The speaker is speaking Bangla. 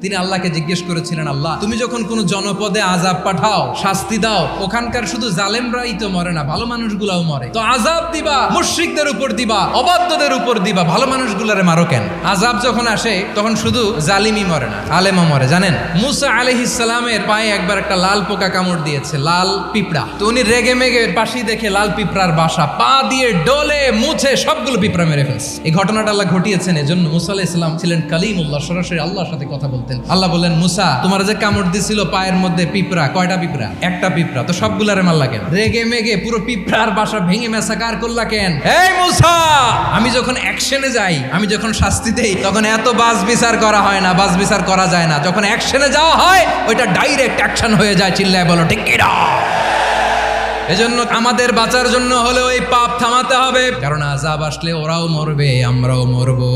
তিনি আল্লাহকে জিজ্ঞেস করেছিলেন, আল্লাহ তুমি যখন কোনো জনপদে আযাব পাঠাও, শাস্তি দাও, ওখানকার শুধু জালেমরাই তো মরে না, ভালো মানুষগুলাও মরে, তো আযাব দিবা মুশরিকদের উপর দিবা, অবাধ্যদের উপর দিবা, ভালো মানুষগুলারে মারো কেন? আযাব যখন আসে তখন শুধু জালিমই মরে না, আলেমও মরে। জানেন, মুসা আলাইহিস সালামের পায়ে একবার একটা লাল পোকা কামড় দিয়েছে, লাল পিঁপড়া। তো উনি রেগে মেগে পাশে দেখে লাল পিঁপড়ার বাসা, পা দিয়ে ডলে মুছে সবগুলো পিঁপড়া মেরে ফেলছে। এই ঘটনাটা আল্লাহ ঘটিয়েছেন, এজন্য মুসা আলাইহিস সালাম ছিলেন কালিমুল্লাহ, সরাসরি আল্লাহর সাথে কথা বলতেন। আল্লাহ বললেন, মুসা তোমার যে কামড় দিছিল পায়ের মধ্যে পিঁপড়া, কয়টা পিঁপড়া? একটা পিঁপড়া, তো সবগুলারে মারলা কেন? রেগে মেগে পুরো পিঁপড়ার বাসা ভেঙে মেসাকার করলা কেন? এই মুসা, আমি যখন অ্যাকশনে যাই, আমি যখন শাস্তি দেই, তখন এত বাস বিচার করা হয় না, বাস বিচার করা যায় না। যখন অ্যাকশনে যাওয়া হয়, ওইটা ডাইরেক্ট অ্যাকশন হয়ে যায়। চিল্লায় বলো ঠিক কি না? এজন্য আমাদের বাঁচার জন্য হলেও এই পাপ থামাতে হবে, কারণ আযাব আসলে ওরাও মরবে, আমরাও মরবো।